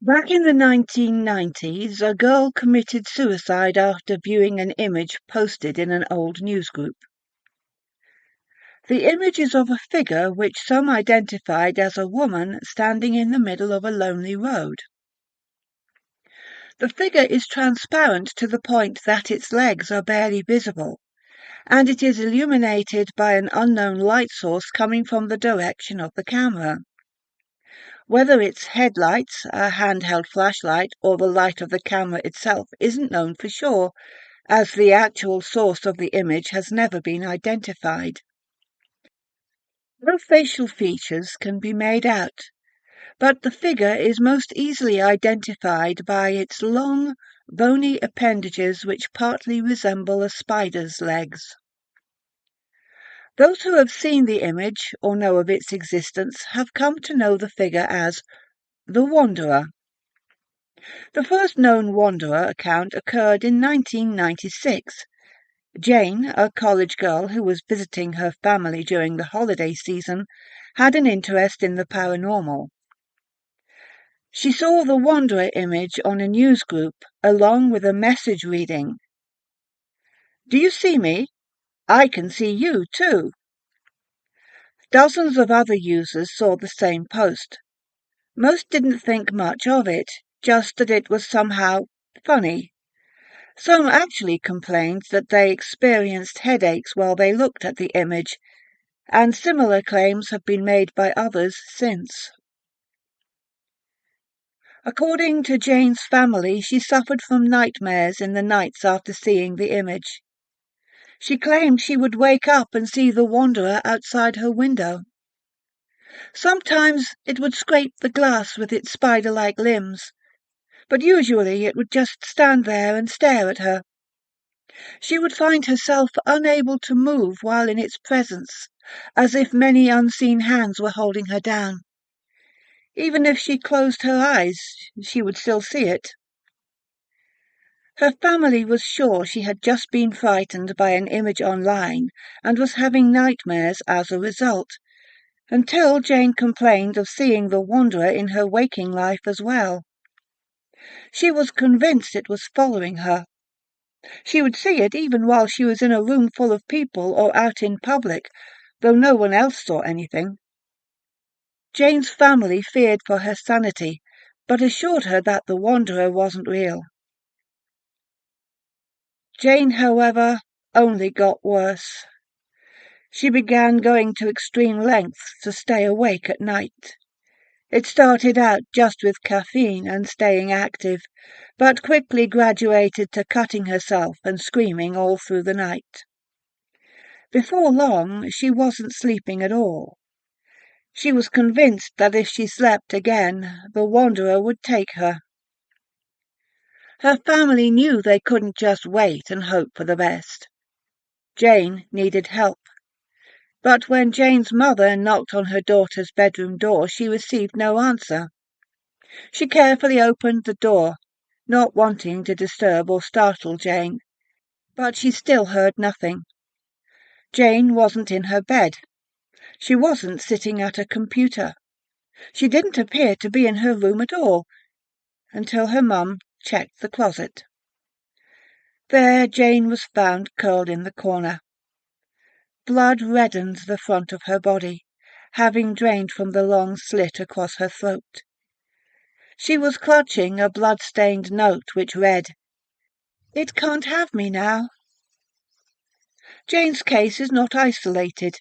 Back in the 1990s, a girl committed suicide after viewing an image posted in an old newsgroup. The image is of a figure which some identified as a woman standing in the middle of a lonely road. The figure is transparent to the point that its legs are barely visible, and it is illuminated by an unknown light source coming from the direction of the camera. Whether it's headlights, a handheld flashlight, or the light of the camera itself isn't known for sure, as the actual source of the image has never been identified. No facial features can be made out, but the figure is most easily identified by its long, bony appendages which partly resemble a spider's legs. Those who have seen the image or know of its existence have come to know the figure as the Wanderer. The first known Wanderer account occurred in 1996. Jane, a college girl who was visiting her family during the holiday season, had an interest in the paranormal. She saw the Wanderer image on a news group, along with a message reading, "Do you see me? I can see you, too." Dozens of other users saw the same post. Most didn't think much of it, just that it was somehow funny. Some actually complained that they experienced headaches while they looked at the image, and similar claims have been made by others since. According to Jane's family, she suffered from nightmares in the nights after seeing the image. She claimed she would wake up and see the Wanderer outside her window. Sometimes it would scrape the glass with its spider-like limbs, but usually it would just stand there and stare at her. She would find herself unable to move while in its presence, as if many unseen hands were holding her down. Even if she closed her eyes, she would still see it. Her family was sure she had just been frightened by an image online and was having nightmares as a result, until Jane complained of seeing the Wanderer in her waking life as well. She was convinced it was following her. She would see it even while she was in a room full of people or out in public, though no one else saw anything. Jane's family feared for her sanity, but assured her that the Wanderer wasn't real. Jane, however, only got worse. She began going to extreme lengths to stay awake at night. It started out just with caffeine and staying active, but quickly graduated to cutting herself and screaming all through the night. Before long, she wasn't sleeping at all. She was convinced that if she slept again, the Wanderer would take her. Her family knew they couldn't just wait and hope for the best. Jane needed help. But when Jane's mother knocked on her daughter's bedroom door, she received no answer. She carefully opened the door, not wanting to disturb or startle Jane, but she still heard nothing. Jane wasn't in her bed. She wasn't sitting at a computer. She didn't appear to be in her room at all, until her mum checked the closet. There Jane was found curled in the corner. Blood reddened the front of her body, having drained from the long slit across her throat. She was clutching a blood-stained note which read, "It can't have me now." Jane's case is not isolated.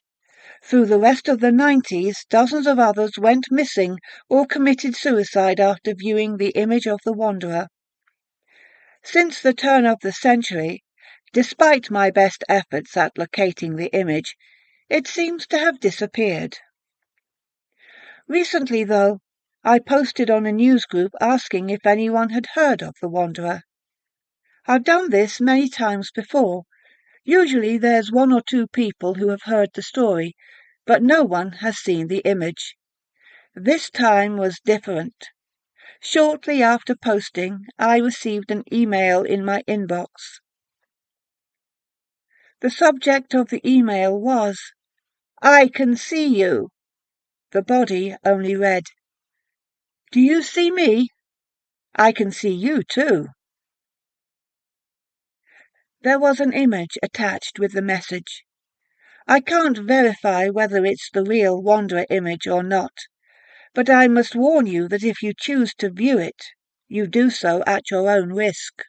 Through the rest of the 90s, dozens of others went missing or committed suicide after viewing the image of the Wanderer. Since the turn of the century, despite my best efforts at locating the image, it seems to have disappeared. Recently, though, I posted on a news group asking if anyone had heard of the Wanderer. I've done this many times before. Usually there's one or two people who have heard the story, but no one has seen the image. This time was different. Shortly after posting, I received an email in my inbox. The subject of the email was, "I can see you." The body only read, "Do you see me? I can see you too." There was an image attached with the message. I can't verify whether it's the real Wanderer image or not, but I must warn you that if you choose to view it, you do so at your own risk.